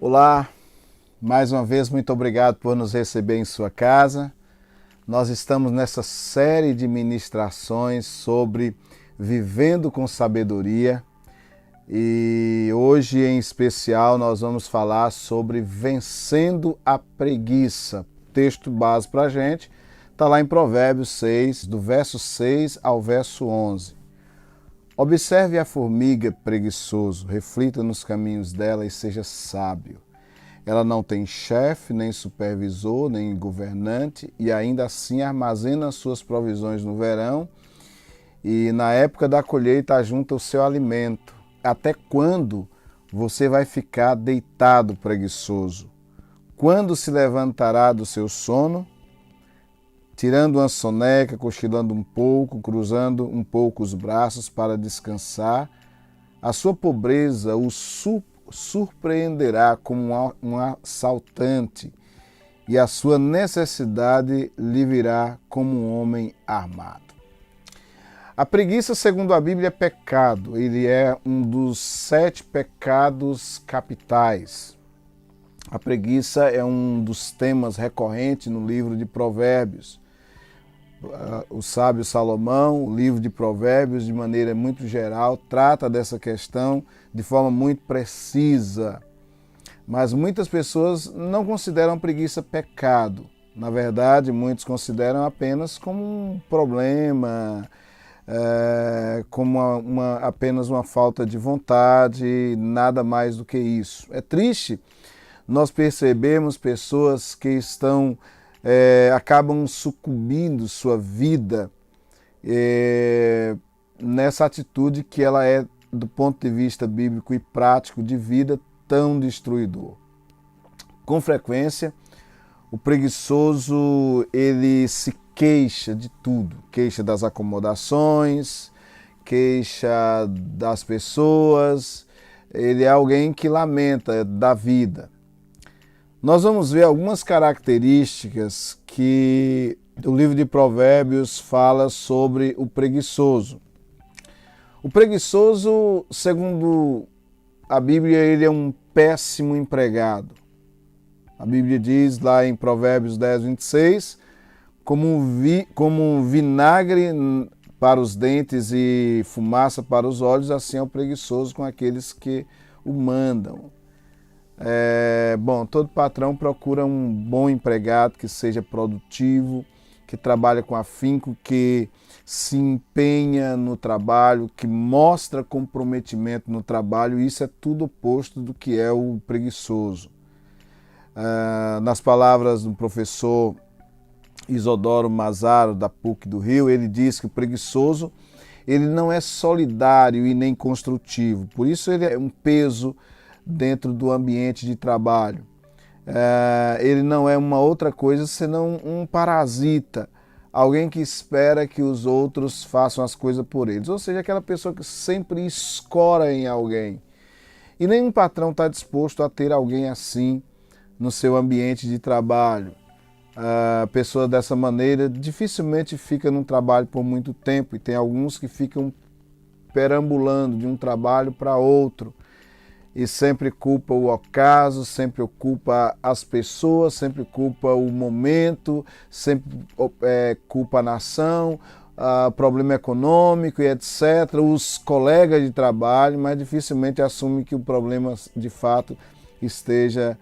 Olá, mais uma vez muito obrigado por nos receber em sua casa. Nós estamos nessa série de ministrações sobre vivendo com sabedoria e hoje em especial nós vamos falar sobre vencendo a preguiça. O texto base para a gente está lá em Provérbios 6, do verso 6 ao verso 11. Observe a formiga preguiçoso, reflita nos caminhos dela e seja sábio. Ela não tem chefe, nem supervisor, nem governante, e ainda assim armazena suas provisões no verão e na época da colheita junta o seu alimento. Até quando você vai ficar deitado preguiçoso? Quando se levantará do seu sono? Tirando uma soneca, cochilando um pouco, cruzando um pouco os braços para descansar, a sua pobreza o surpreenderá como um assaltante e a sua necessidade lhe virá como um homem armado. A preguiça, segundo a Bíblia, é pecado. Ele é um dos 7 pecados capitais. A preguiça é um dos temas recorrentes no livro de Provérbios. O sábio Salomão, o livro de Provérbios, de maneira muito geral, trata dessa questão de forma muito precisa. Mas muitas pessoas não consideram a preguiça pecado. Na verdade, muitos consideram apenas como um problema, como apenas uma falta de vontade, nada mais do que isso. É triste nós percebemos pessoas que acabam sucumbindo sua vida nessa atitude que ela é, do ponto de vista bíblico e prático de vida, tão destruidor. Com frequência, o preguiçoso ele se queixa de tudo, queixa das acomodações, queixa das pessoas, ele é alguém que lamenta da vida. Nós vamos ver algumas características que o livro de Provérbios fala sobre o preguiçoso. O preguiçoso, segundo a Bíblia, ele é um péssimo empregado. A Bíblia diz lá em Provérbios 10, 26, como um vinagre para os dentes e fumaça para os olhos, assim é o preguiçoso com aqueles que o mandam. Todo patrão procura um bom empregado que seja produtivo, que trabalha com afinco, que se empenha no trabalho, que mostra comprometimento no trabalho. Isso é tudo oposto do que é o preguiçoso. Nas palavras do professor Isodoro Mazaro, da PUC do Rio, ele diz que o preguiçoso ele não é solidário e nem construtivo, por isso ele é um peso dentro do ambiente de trabalho. Ele não é uma outra coisa senão um parasita, alguém que espera que os outros façam as coisas por eles, ou seja, aquela pessoa que sempre escora em alguém. E nenhum patrão está disposto a ter alguém assim no seu ambiente de trabalho. A pessoa dessa maneira dificilmente fica num trabalho por muito tempo, e tem alguns que ficam perambulando de um trabalho para outro e sempre culpa o ocaso, sempre culpa as pessoas, sempre culpa o momento, sempre culpa a nação, problema econômico e etc. Os colegas de trabalho, mas dificilmente assume que o problema de fato esteja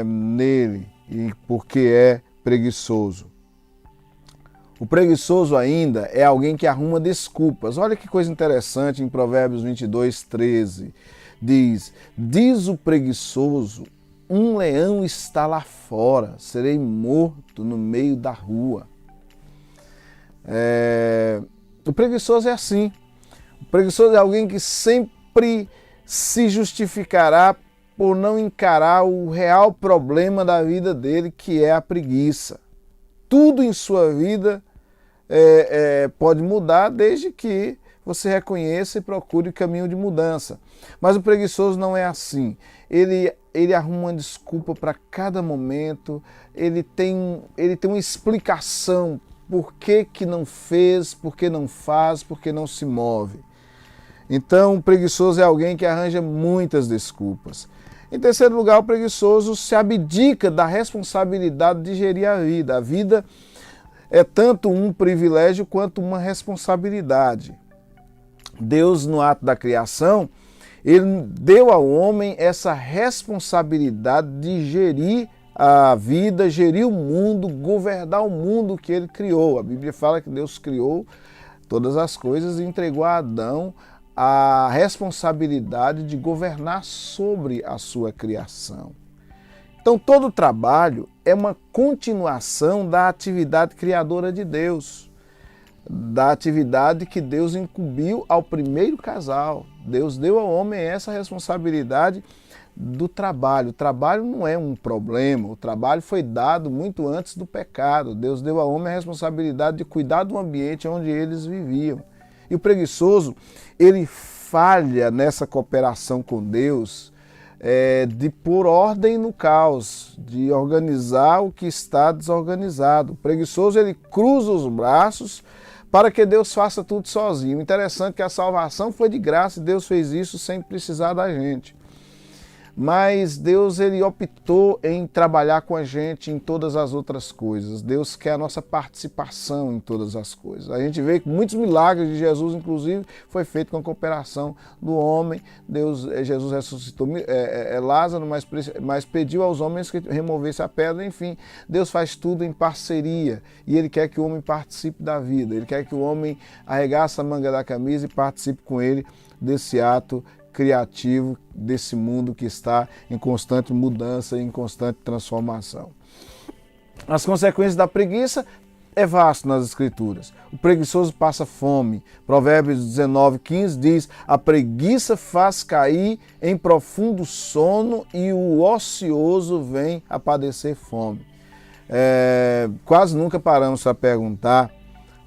nele, e porque é preguiçoso. O preguiçoso ainda é alguém que arruma desculpas. Olha que coisa interessante em Provérbios 22, 13. Diz o preguiçoso, um leão está lá fora, serei morto no meio da rua. O preguiçoso é assim. O preguiçoso é alguém que sempre se justificará por não encarar o real problema da vida dele, que é a preguiça. Tudo em sua vida pode mudar desde que você reconheça e procure o caminho de mudança. Mas o preguiçoso não é assim. Ele arruma uma desculpa para cada momento, ele tem uma explicação por que não fez, por que não faz, por que não se move. Então, o preguiçoso é alguém que arranja muitas desculpas. Em terceiro lugar, o preguiçoso se abdica da responsabilidade de gerir a vida. A vida é tanto um privilégio quanto uma responsabilidade. Deus, no ato da criação, ele deu ao homem essa responsabilidade de gerir a vida, gerir o mundo, governar o mundo que ele criou. A Bíblia fala que Deus criou todas as coisas e entregou a Adão a responsabilidade de governar sobre a sua criação. Então, todo trabalho é uma continuação da atividade criadora de Deus, da atividade que Deus incumbiu ao primeiro casal. Deus deu ao homem essa responsabilidade do trabalho. O trabalho não é um problema, o trabalho foi dado muito antes do pecado. Deus deu ao homem a responsabilidade de cuidar do ambiente onde eles viviam. E o preguiçoso, ele falha nessa cooperação com Deus, de pôr ordem no caos, de organizar o que está desorganizado. O preguiçoso, ele cruza os braços para que Deus faça tudo sozinho. Interessante que a salvação foi de graça e Deus fez isso sem precisar da gente. Mas Deus, ele optou em trabalhar com a gente em todas as outras coisas. Deus quer a nossa participação em todas as coisas. A gente vê que muitos milagres de Jesus, inclusive, foi feito com a cooperação do homem. Jesus ressuscitou Lázaro, mas pediu aos homens que removessem a pedra. Enfim, Deus faz tudo em parceria e Ele quer que o homem participe da vida. Ele quer que o homem arregace a manga da camisa e participe com ele desse ato criativo desse mundo que está em constante mudança e em constante transformação. As consequências da preguiça é vasto nas Escrituras. O preguiçoso passa fome. Provérbios 19:15 diz: a preguiça faz cair em profundo sono e o ocioso vem a padecer fome. Quase nunca paramos para perguntar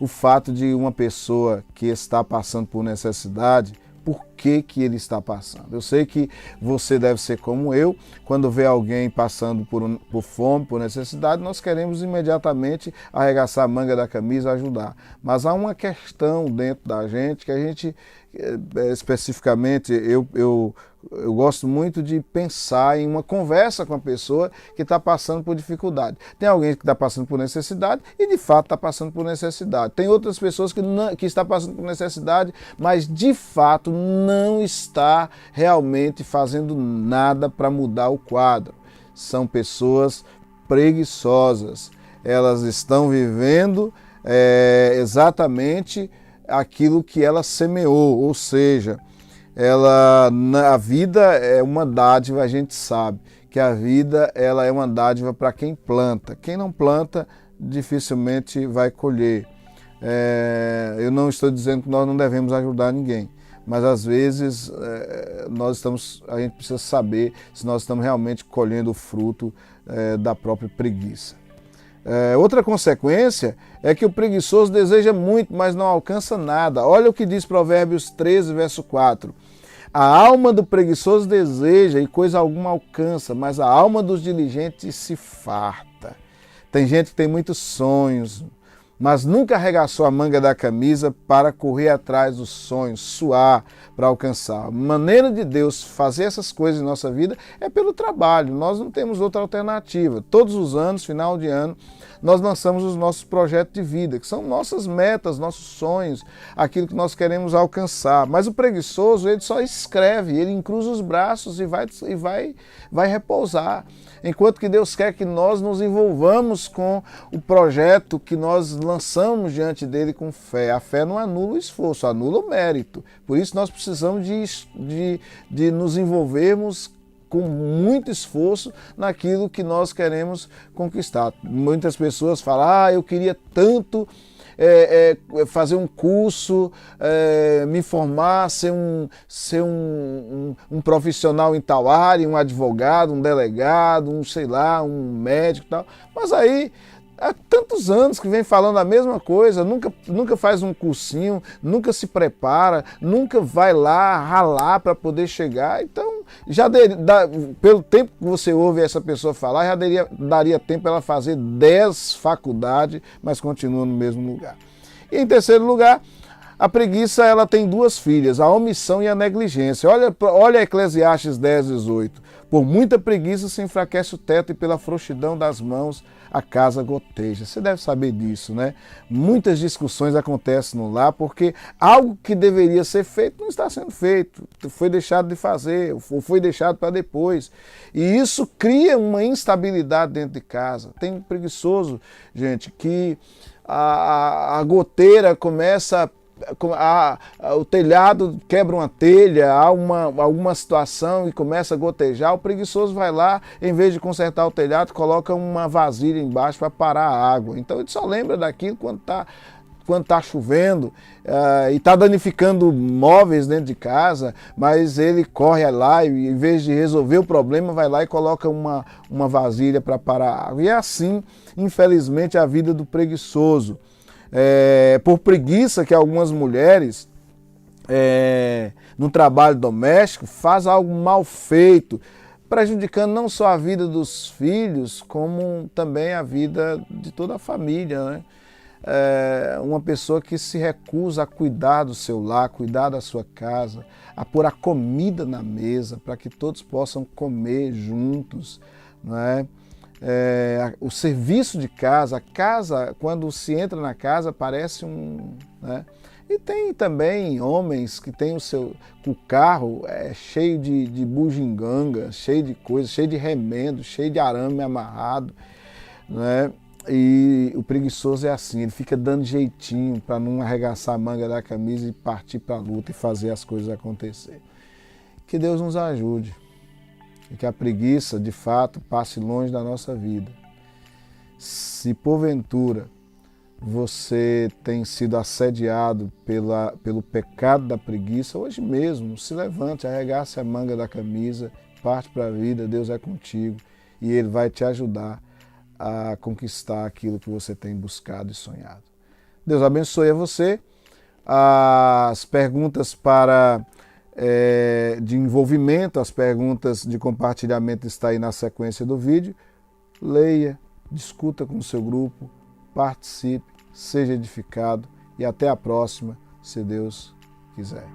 o fato de uma pessoa que está passando por necessidade, por que ele está passando. Eu sei que você deve ser como eu, quando vê alguém passando por fome, por necessidade, nós queremos imediatamente arregaçar a manga da camisa e ajudar. Mas há uma questão dentro da gente que a gente, especificamente, eu gosto muito de pensar em uma conversa com a pessoa que está passando por dificuldade. Tem alguém que está passando por necessidade e de fato está passando por necessidade. Tem outras pessoas que estão passando por necessidade, mas de fato não está realmente fazendo nada para mudar o quadro. São pessoas preguiçosas. Elas estão vivendo exatamente aquilo que ela semeou, ou seja, a vida é uma dádiva, a gente sabe que a vida ela é uma dádiva para quem planta. Quem não planta dificilmente vai colher. Eu não estou dizendo que nós não devemos ajudar ninguém, mas às vezes a gente precisa saber se nós estamos realmente colhendo o fruto da própria preguiça. Outra consequência é que o preguiçoso deseja muito, mas não alcança nada. Olha o que diz Provérbios 13, verso 4. A alma do preguiçoso deseja e coisa alguma alcança, mas a alma dos diligentes se farta. Tem gente que tem muitos sonhos, mas nunca arregaçou a manga da camisa para correr atrás dos sonhos, suar para alcançar. A maneira de Deus fazer essas coisas em nossa vida é pelo trabalho. Nós não temos outra alternativa. Todos os anos, final de ano, nós lançamos os nossos projetos de vida, que são nossas metas, nossos sonhos, aquilo que nós queremos alcançar. Mas o preguiçoso, ele só escreve, ele encruza os braços e vai repousar. Enquanto que Deus quer que nós nos envolvamos com o projeto que nós lançamos diante dele com fé. A fé não anula o esforço, anula o mérito. Por isso nós precisamos de nos envolvermos com muito esforço naquilo que nós queremos conquistar. Muitas pessoas falam, eu queria tanto fazer um curso, me formar, ser um profissional em tal área, um advogado, um delegado, um médico e tal. Mas aí, há tantos anos que vem falando a mesma coisa, nunca faz um cursinho, nunca se prepara, nunca vai lá ralar para poder chegar. Então, pelo tempo que você ouve essa pessoa falar, já daria tempo ela fazer 10 faculdades, mas continua no mesmo lugar. E em terceiro lugar, A preguiça, ela tem duas filhas, a omissão e a negligência. Olha Eclesiastes 10, 18. Por muita preguiça se enfraquece o teto e pela frouxidão das mãos a casa goteja. Você deve saber disso, né? Muitas discussões acontecem no lar porque algo que deveria ser feito não está sendo feito. Foi deixado de fazer, ou foi deixado para depois. E isso cria uma instabilidade dentro de casa. Tem um preguiçoso, gente, que a goteira começa o telhado quebra uma telha, há alguma situação e começa a gotejar, o preguiçoso vai lá, em vez de consertar o telhado, coloca uma vasilha embaixo para parar a água. Então ele só lembra daquilo quando está chovendo e está danificando móveis dentro de casa, mas ele corre lá e, em vez de resolver o problema, vai lá e coloca uma vasilha para parar a água. E é assim, infelizmente, a vida do preguiçoso. Por preguiça que algumas mulheres no trabalho doméstico faz algo mal feito, prejudicando não só a vida dos filhos, como também a vida de toda a família, né? Uma pessoa que se recusa a cuidar do seu lar, cuidar da sua casa, a pôr a comida na mesa para que todos possam comer juntos, não é? O serviço de casa, a casa, quando se entra na casa, parece né? E tem também homens que têm o carro cheio de bugiganga, cheio de coisas, cheio de remendo, cheio de arame amarrado, né? E o preguiçoso é assim, ele fica dando jeitinho para não arregaçar a manga da camisa e partir para a luta e fazer as coisas acontecer. Que Deus nos ajude. E que a preguiça, de fato, passe longe da nossa vida. Se porventura você tem sido assediado pelo pecado da preguiça, hoje mesmo, se levante, arregace a manga da camisa, parte para a vida, Deus é contigo e Ele vai te ajudar a conquistar aquilo que você tem buscado e sonhado. Deus abençoe a você. As perguntas de envolvimento, as perguntas de compartilhamento está aí na sequência do vídeo. Leia, discuta com o seu grupo, participe, seja edificado e até a próxima, se Deus quiser.